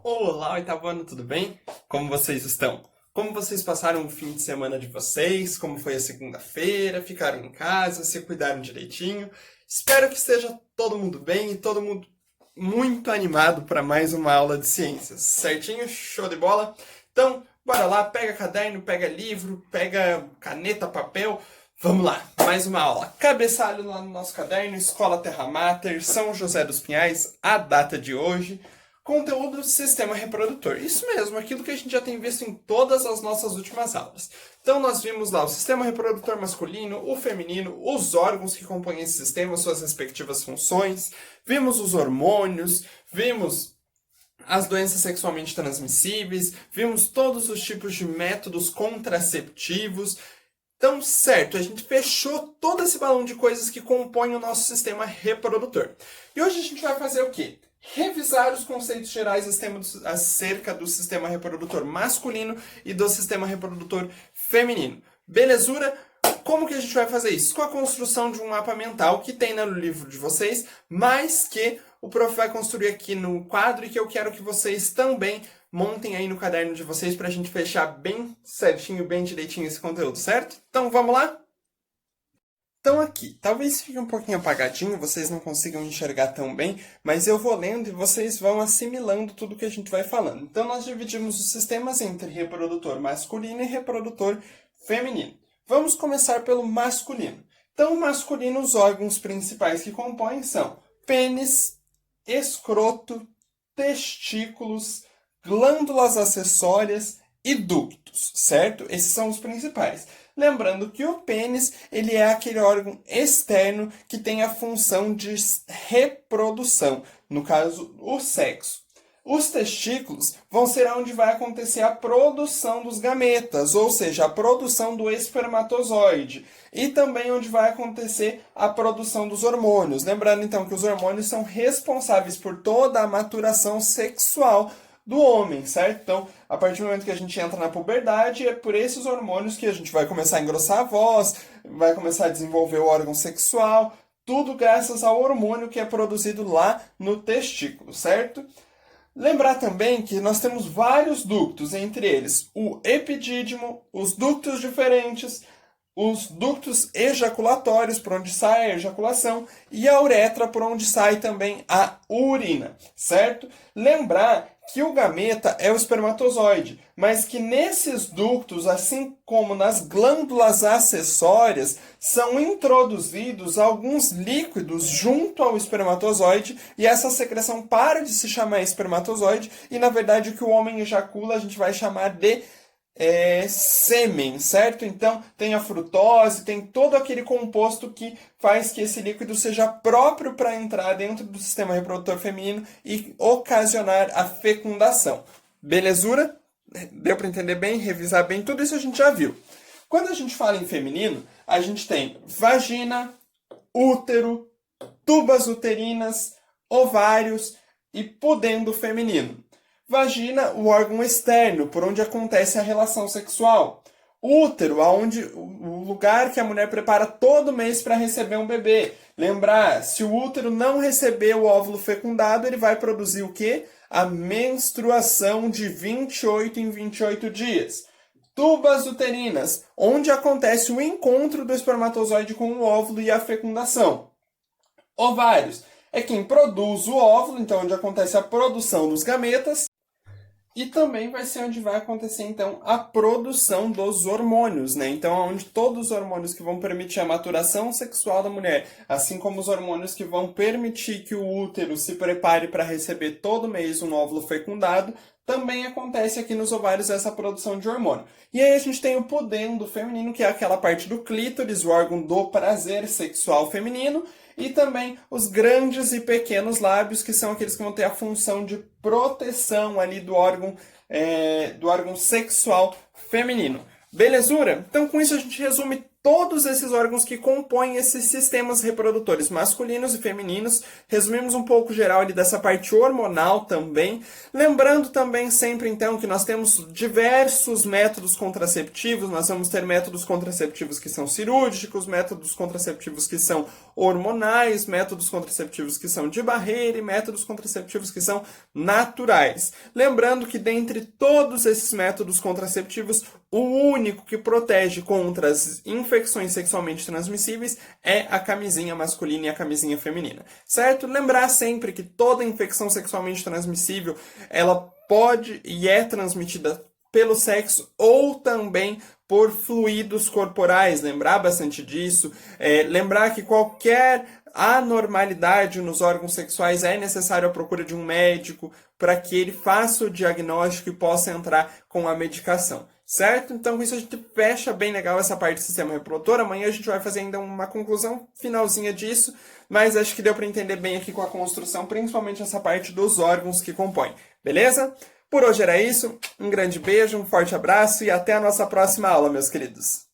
Olá, oitavo ano, tudo bem? Como vocês estão? Como vocês passaram o fim de semana de vocês? Como foi a segunda-feira? Ficaram em casa? Se cuidaram direitinho? Espero que esteja todo mundo bem e todo mundo muito animado para mais uma aula de ciências. Certinho? Show de bola? Então, bora lá, pega caderno, pega livro, pega caneta, papel. Vamos lá, mais uma aula. Cabeçalho lá no nosso caderno, Escola Terra Mater, São José dos Pinhais, a data de hoje. Conteúdo do sistema reprodutor. Isso mesmo, aquilo que a gente já tem visto em todas as nossas últimas aulas. Então nós vimos lá o sistema reprodutor masculino, o feminino, os órgãos que compõem esse sistema, suas respectivas funções, vimos os hormônios, vimos as doenças sexualmente transmissíveis, vimos todos os tipos de métodos contraceptivos. Então, certo, a gente fechou todo esse balão de coisas que compõem o nosso sistema reprodutor. E hoje a gente vai fazer o quê? Revisar os conceitos gerais acerca do sistema reprodutor masculino e do sistema reprodutor feminino. Belezura? Como que a gente vai fazer isso? Com a construção de um mapa mental que tem no livro de vocês, mas que o prof vai construir aqui no quadro e que eu quero que vocês também montem aí no caderno de vocês para a gente fechar bem certinho, bem direitinho esse conteúdo, certo? Então vamos lá? Então aqui, talvez fique um pouquinho apagadinho, vocês não consigam enxergar tão bem, mas eu vou lendo e vocês vão assimilando tudo que a gente vai falando. Então nós dividimos os sistemas entre reprodutor masculino e reprodutor feminino. Vamos começar pelo masculino. Então, o masculino, os órgãos principais que compõem são pênis, escroto, testículos, glândulas acessórias e ductos, certo? Esses são os principais. Lembrando que o pênis, ele é aquele órgão externo que tem a função de reprodução, no caso, o sexo. Os testículos vão ser onde vai acontecer a produção dos gametas, ou seja, a produção do espermatozoide. E também onde vai acontecer a produção dos hormônios. Lembrando, então, que os hormônios são responsáveis por toda a maturação sexual do homem, certo? Então, a partir do momento que a gente entra na puberdade, é por esses hormônios que a gente vai começar a engrossar a voz, vai começar a desenvolver o órgão sexual, tudo graças ao hormônio que é produzido lá no testículo, certo? Lembrar também que nós temos vários ductos, entre eles o epidídimo, os ductos diferentes, os ductos ejaculatórios, por onde sai a ejaculação, e a uretra, por onde sai também a urina, certo? Lembrar que o gameta é o espermatozoide, mas que nesses ductos, assim como nas glândulas acessórias, são introduzidos alguns líquidos junto ao espermatozoide e essa secreção para de se chamar espermatozoide e, na verdade, o que o homem ejacula a gente vai chamar de sêmen, certo? Então, tem a frutose, tem todo aquele composto que faz que esse líquido seja próprio para entrar dentro do sistema reprodutor feminino e ocasionar a fecundação. Belezura? Deu para entender bem, revisar bem? Tudo isso a gente já viu. Quando a gente fala em feminino, a gente tem vagina, útero, tubas uterinas, ovários e pudendo feminino. Vagina, o órgão externo, por onde acontece a relação sexual. Útero, o lugar que a mulher prepara todo mês para receber um bebê. Lembrar, se o útero não receber o óvulo fecundado, ele vai produzir o quê? A menstruação de 28 em 28 dias. Tubas uterinas, onde acontece o encontro do espermatozoide com o óvulo e a fecundação. Ovários, é quem produz o óvulo, então onde acontece a produção dos gametas. E também vai ser onde vai acontecer, então, a produção dos hormônios, né? Então, onde todos os hormônios que vão permitir a maturação sexual da mulher, assim como os hormônios que vão permitir que o útero se prepare para receber todo mês um óvulo fecundado, também acontece aqui nos ovários essa produção de hormônio. E aí a gente tem o pudendo feminino, que é aquela parte do clítoris, o órgão do prazer sexual feminino, e também os grandes e pequenos lábios, que são aqueles que vão ter a função de proteção ali do órgão sexual feminino. Belezura? Então, com isso, a gente resume todos esses órgãos que compõem esses sistemas reprodutores masculinos e femininos. Resumimos um pouco geral ali dessa parte hormonal também. Lembrando também sempre, então, que nós temos diversos métodos contraceptivos. Nós vamos ter métodos contraceptivos que são cirúrgicos, métodos contraceptivos que são hormonais, métodos contraceptivos que são de barreira e métodos contraceptivos que são naturais. Lembrando que dentre todos esses métodos contraceptivos, o único que protege contra as infecções sexualmente transmissíveis é a camisinha masculina e a camisinha feminina, certo? Lembrar sempre que toda infecção sexualmente transmissível, ela pode e é transmitida pelo sexo ou também por fluidos corporais, lembrar bastante disso, lembrar que qualquer anormalidade nos órgãos sexuais é necessário a procura de um médico para que ele faça o diagnóstico e possa entrar com a medicação, certo? Então, com isso a gente fecha bem legal essa parte do sistema reprodutor. Amanhã a gente vai fazer ainda uma conclusão finalzinha disso, mas acho que deu para entender bem aqui com a construção, principalmente essa parte dos órgãos que compõem, beleza? Por hoje era isso, um grande beijo, um forte abraço e até a nossa próxima aula, meus queridos.